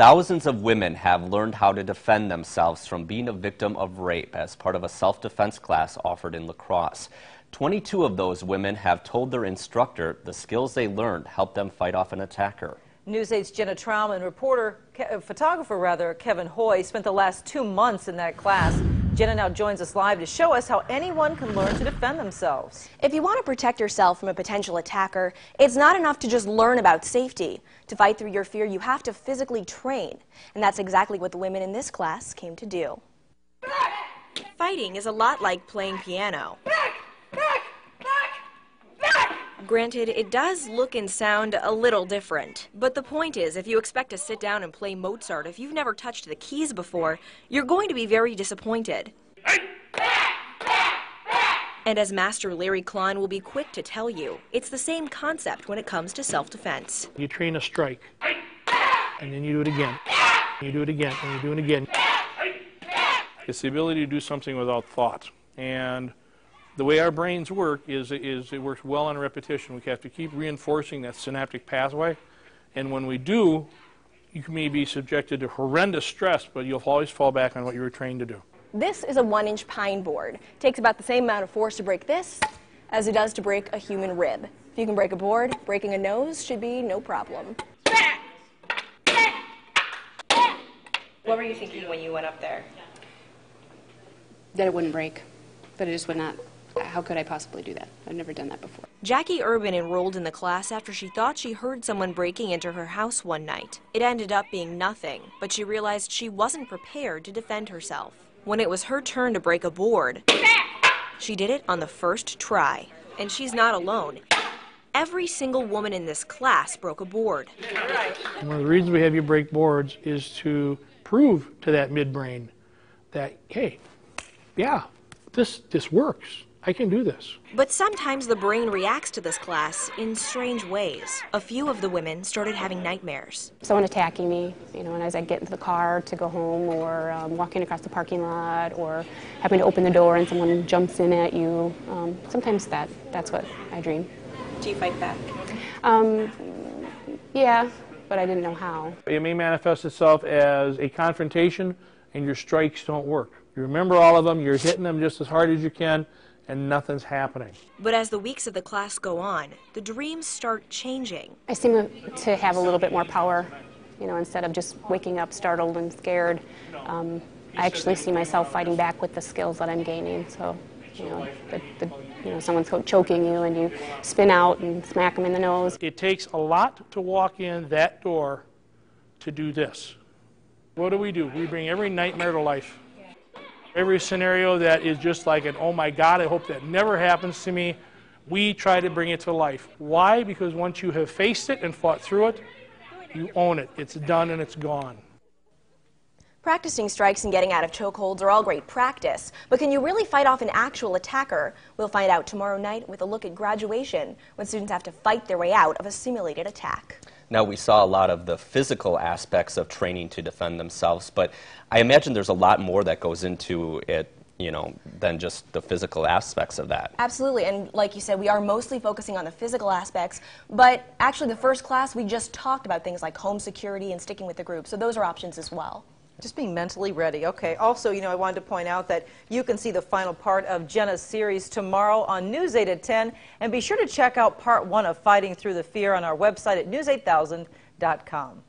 Thousands of women have learned how to defend themselves from being a victim of rape as part of a self-defense class offered in La Crosse. 22 of those women have told their instructor the skills they learned helped them fight off an attacker. News 8's Jenna Traum and photographer Kevin Hoy spent the last 2 months in that class. Jenna now joins us live to show us how anyone can learn to defend themselves. If you want to protect yourself from a potential attacker, it's not enough to just learn about safety. To fight through your fear, you have to physically train. And that's exactly what the women in this class came to do. Fighting is a lot like playing piano. Granted, it does look and sound a little different. But the point is, if you expect to sit down and play Mozart, if you've never touched the keys before, you're going to be very disappointed. And as Master Larry Klein will be quick to tell you, it's the same concept when it comes to self-defense. You train a strike, and then you do it again. You do it again, and you do it again. It's the ability to do something without thought. And the way our brains work is it works well on repetition. We have to keep reinforcing that synaptic pathway. And when we do, you may be subjected to horrendous stress, but you'll always fall back on what you were trained to do. This is a 1-inch pine board. It takes about the same amount of force to break this as it does to break a human rib. If you can break a board, breaking a nose should be no problem. What were you thinking when you went up there? That it wouldn't break, but it just would not. How could I possibly do that? I've never done that before. Jackie Urban enrolled in the class after she thought she heard someone breaking into her house one night. It ended up being nothing, but she realized she wasn't prepared to defend herself. When it was her turn to break a board, she did it on the first try. And she's not alone. Every single woman in this class broke a board. One of the reasons we have you break boards is to prove to that midbrain that, hey, yeah, this works. I can do this. But sometimes the brain reacts to this class in strange ways. A few of the women started having nightmares. Someone attacking me, and as I get into the car to go home, or walking across the parking lot, or having to open the door and someone jumps in at you. Sometimes that's what I dream. Do you fight back? Yeah, but I didn't know how. It may manifest itself as a confrontation, and your strikes don't work. You remember all of them, you're hitting them just as hard as you can, and nothing's happening. But as the weeks of the class go on, the dreams start changing. I seem to have a little bit more power, instead of just waking up startled and scared. I actually see myself fighting back with the skills that I'm gaining. So, someone's choking you and you spin out and smack them in the nose. It takes a lot to walk in that door to do this. What do? We bring every nightmare to life. Every scenario that is just like an, oh my God, I hope that never happens to me, we try to bring it to life. Why? Because once you have faced it and fought through it, you own it. It's done and it's gone. Practicing strikes and getting out of chokeholds are all great practice, but can you really fight off an actual attacker? We'll find out tomorrow night with a look at graduation, when students have to fight their way out of a simulated attack. Now, we saw a lot of the physical aspects of training to defend themselves, but I imagine there's a lot more that goes into it, than just the physical aspects of that. Absolutely, and like you said, we are mostly focusing on the physical aspects, but actually the first class we just talked about things like home security and sticking with the group, so those are options as well. Just being mentally ready. Okay. Also, I wanted to point out that you can see the final part of Jenna's series tomorrow on News 8 at 10. And be sure to check out part 1 of Fighting Through the Fear on our website at news8000.com.